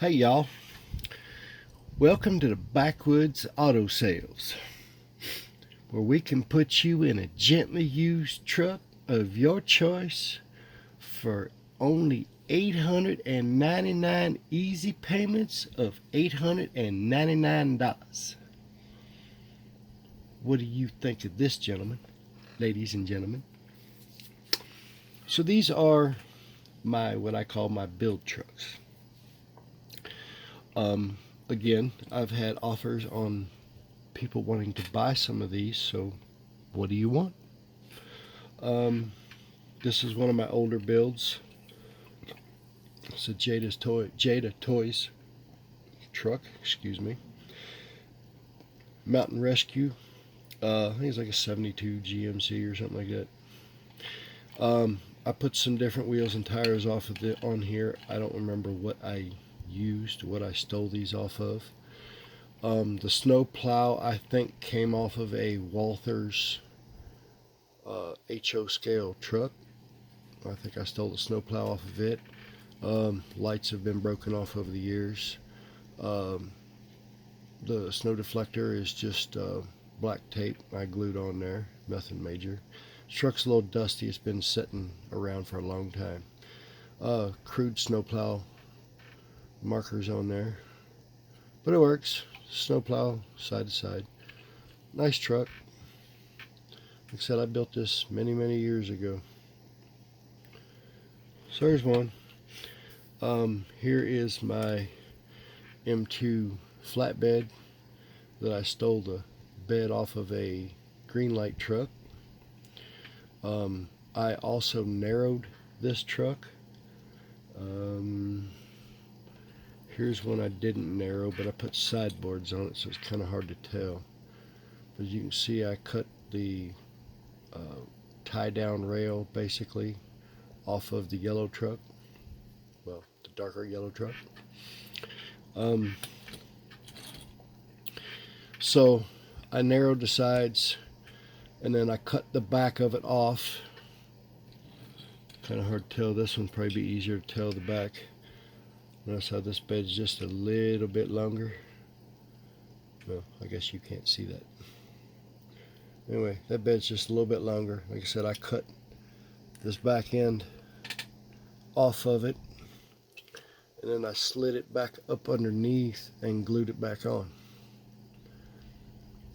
Hey y'all, welcome to the Backwoods Auto Sales, where we can put you in a gently used truck of your choice for only 899 easy payments of $899. What do you think of this, gentlemen, ladies and gentlemen? So these are what I call my build trucks. Again, I've had offers on people wanting to buy some of these, so what do you want? This is one of my older builds. It's a Jada Toys truck, excuse me. Mountain Rescue. I think it's like a 72 GMC or something like that. I put some different wheels and tires off of it on here. I don't remember what I used, what I stole these off of. The snow plow, I think, came off of a Walther's HO scale truck. I think I stole the snow plow off of it. Lights have been broken off over the years. The snow deflector is just black tape I glued on there, nothing major. The truck's a little dusty, it's been sitting around for a long time. Crude snowplow markers on there, but it works. Snowplow side to side. Nice truck. Like I said, I built this many years ago. So there's one. Here is my M2 flatbed that I stole the bed off of a green light truck. I also narrowed this truck. Here's one I didn't narrow, but I put sideboards on it, so it's kind of hard to tell. But you can see I cut the tie-down rail basically off of the yellow truck. Well, the darker yellow truck. So I narrowed the sides, and then I cut the back of it off. Kind of hard to tell. This one probably be easier to tell the back. Notice how this bed's just a little bit longer. Well, I guess you can't see that. Anyway, that bed's just a little bit longer. Like I said, I cut this back end off of it, and then I slid it back up underneath and glued it back on.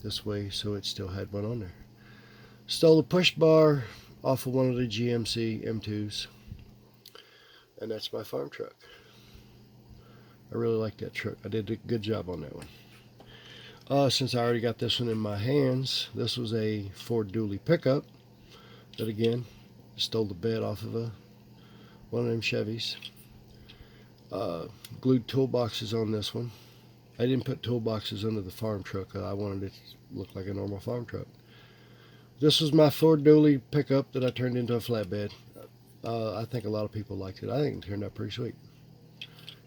This way, so it still had one on there. Stole the push bar off of one of the GMC M2s, and that's my farm truck. I really like that truck. I did a good job on that one. Since I already got this one in my hands, this was a Ford dually pickup that, again, stole the bed off of one of them Chevys. Glued toolboxes on this one. I didn't put toolboxes under the farm truck. I wanted it to look like a normal farm truck. This was my Ford dually pickup that I turned into a flatbed. I think a lot of people liked it. I think it turned out pretty sweet.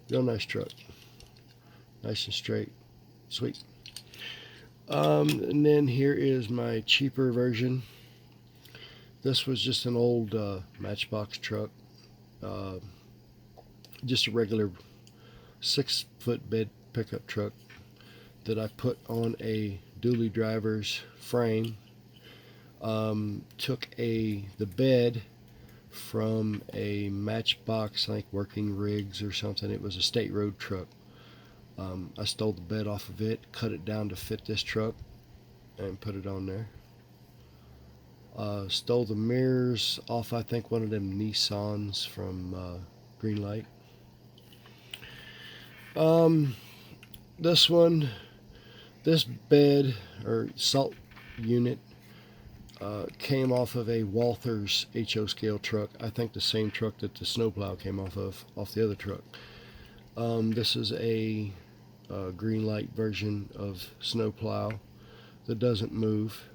Real nice truck. Nice and straight. Sweet. And then here is my cheaper version. This was just an old Matchbox truck. Just a regular 6-foot bed pickup truck that I put on a dually driver's frame. Took the bed from a Matchbox, like Working Rigs or something. It was a state road truck. I stole the bed off of it, cut it down to fit this truck, and put it on there. Stole the mirrors off, I think, one of them Nissans from Greenlight. This bed or salt unit came off of a Walther's HO scale truck. I think the same truck that the snowplow came off the other truck. This is a Greenlight version of snowplow that doesn't move,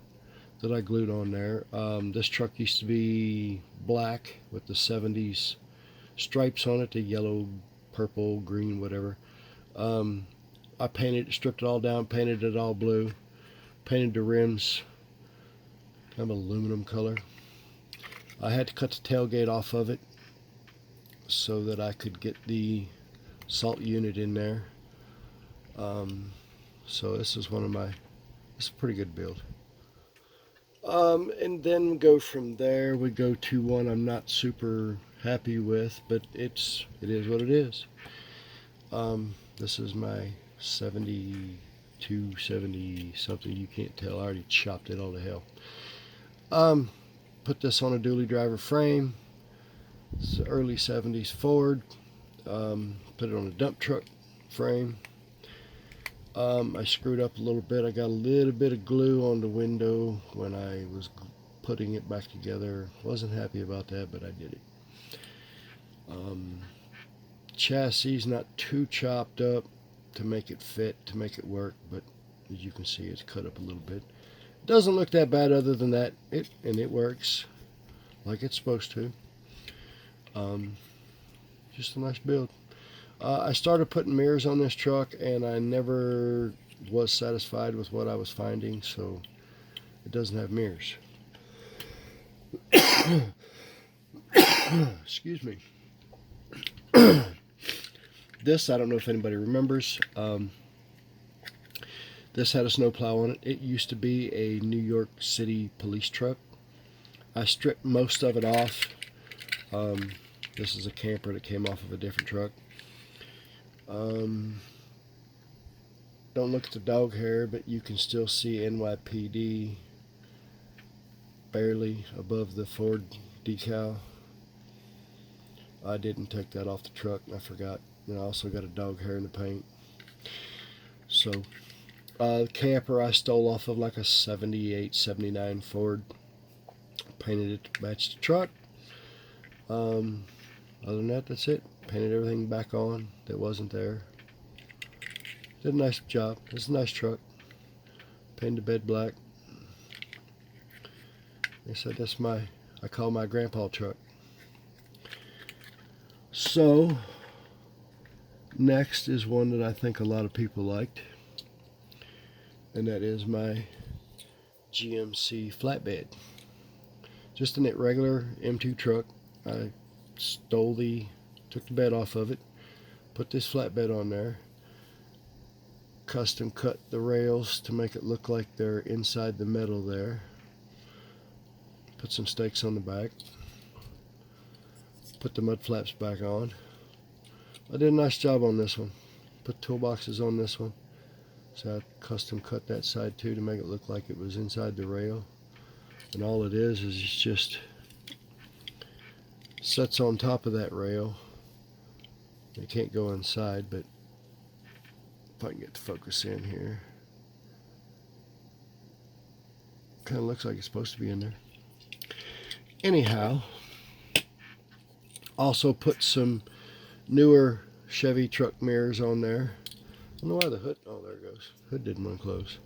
that I glued on there. This truck used to be black with the 70s stripes on it, the yellow, purple, green, whatever. I stripped it all down, painted it all blue, painted the rims kind of aluminum color. I had to cut the tailgate off of it so that I could get the salt unit in there. So this is it's a pretty good build. And then go from there. We go to one I'm not super happy with, but it is what it is. This is my 72, 70 something. You can't tell. I already chopped it all to hell. Put this on a dually driver frame. It's an early 70s Ford. Put it on a dump truck frame. I screwed up a little bit. I got a little bit of glue on the window when I was putting it back together. Wasn't happy about that, but I did it. Chassis not too chopped up to make it fit, to make it work, but as you can see, it's cut up a little bit. Doesn't look that bad other than that. It works like it's supposed to. Just a nice build. I started putting mirrors on this truck, and I never was satisfied with what I was finding, so it doesn't have mirrors. Excuse me. This, I don't know if anybody remembers. This had a snowplow on it. It used to be a New York City police truck. I stripped most of it off. This is a camper that came off of a different truck. Don't look at the dog hair, but you can still see NYPD barely above the Ford decal. I didn't take that off the truck, and I forgot. And I also got a dog hair in the paint. So, the camper I stole off of like a 78, 79 Ford. Painted it to match the truck. Other than that, that's it. Painted everything back on that wasn't there. Did a nice job. It's a nice truck. Painted the bed black. They said that's I call my grandpa truck. So, next is one that I think a lot of people liked. And that is my GMC flatbed. Just a regular M2 truck. I took the bed off of it, put this flatbed on there, custom cut the rails to make it look like they're inside the metal there, put some stakes on the back, put the mud flaps back on. I did a nice job on this one. Put toolboxes on this one, so I custom cut that side too to make it look like it was inside the rail. And all it is it's just sets on top of that rail. It can't go inside, but if I can get the focus in here, kind of looks like it's supposed to be in there. Anyhow, also put some newer Chevy truck mirrors on there. I don't know why the hood, oh there it goes. Hood didn't want to close.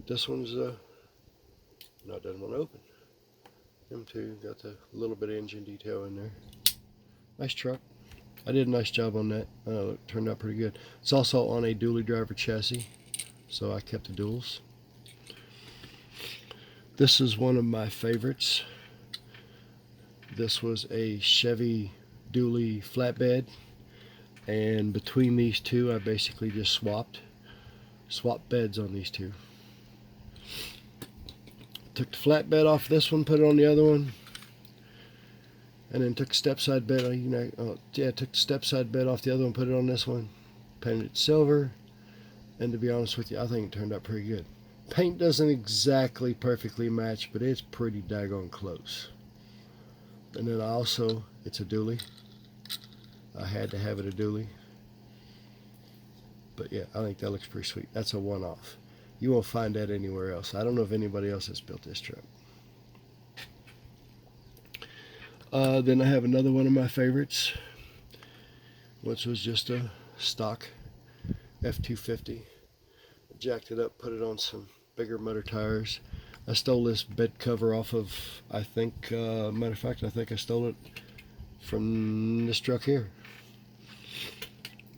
This one's, no, it doesn't want to open. M2, got the little bit of engine detail in there. Nice truck. I did a nice job on that. It turned out pretty good. It's also on a dually driver chassis, so I kept the duals. This is one of my favorites. This was a Chevy dually flatbed, and between these two I basically just swapped beds on these two. Took the flatbed off this one, put it on the other one, and then took a step side bed. Took the step side bed off the other one, put it on this one, painted it silver, and to be honest with you, I think it turned out pretty good. Paint doesn't exactly perfectly match, but it's pretty daggone close. And then also, it's a dually. I had to have it a dually. But yeah, I think that looks pretty sweet. That's a one-off. You won't find that anywhere else. I don't know if anybody else has built this truck. Then I have another one of my favorites, which was just a stock F250. Jacked it up, put it on some bigger motor tires. I stole this bed cover off of, I think, matter of fact, I think I stole it from this truck here,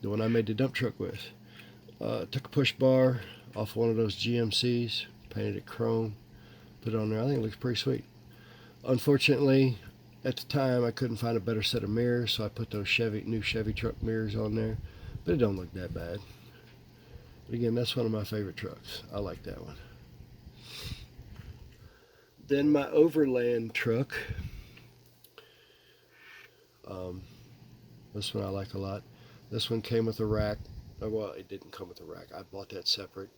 the one I made the dump truck with. Took a push bar off one of those GMCs, painted it chrome, put it on there. I think it looks pretty sweet. Unfortunately, at the time I couldn't find a better set of mirrors, so I put those new Chevy truck mirrors on there. But it don't look that bad. But again, that's one of my favorite trucks. I like that one. Then my overland truck. This one I like a lot. This one came with a rack. Well, it didn't come with a rack. I bought that separate.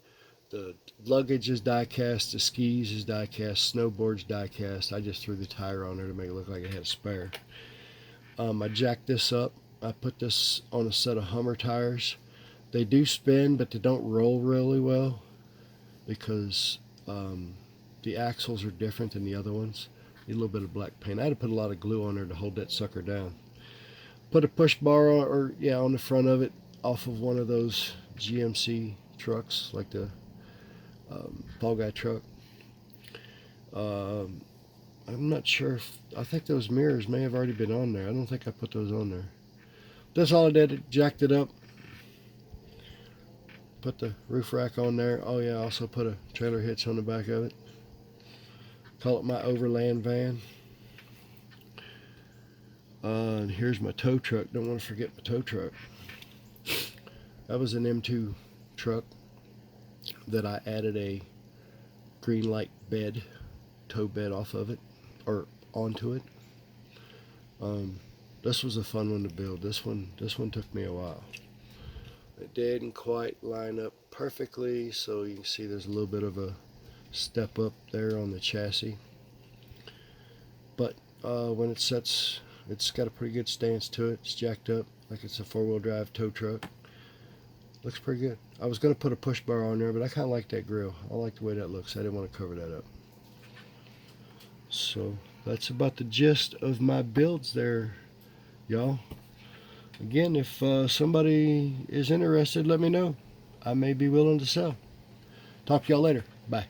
The luggage is die cast, the skis is die cast, snowboard's die cast. I just threw the tire on there to make it look like it had a spare. I jacked this up. I put this on a set of Hummer tires. They do spin, but they don't roll really well because the axles are different than the other ones. Need a little bit of black paint. I had to put a lot of glue on there to hold that sucker down. Put a push bar on the front of it off of one of those GMC trucks, like the Fall Guy truck. I'm not sure I think those mirrors may have already been on there. I don't think I put those on there. That's all I did. Jacked it up. Put the roof rack on there. Oh yeah, I also put a trailer hitch on the back of it. Call it my overland van. And here's my tow truck. Don't want to forget my tow truck. That was an M2 truck that I added a green light bed, tow bed off of it, or onto it. This was a fun one to build. This one took me a while. It didn't quite line up perfectly, so you can see there's a little bit of a step up there on the chassis. But when it sets, it's got a pretty good stance to it. It's jacked up like it's a four-wheel drive tow truck. Looks pretty good. I was going to put a push bar on there, but I kind of like that grill. I like the way that looks. I didn't want to cover that up. So that's about the gist of my builds there, y'all. Again, if somebody is interested, let me know. I may be willing to sell. Talk to y'all later. Bye.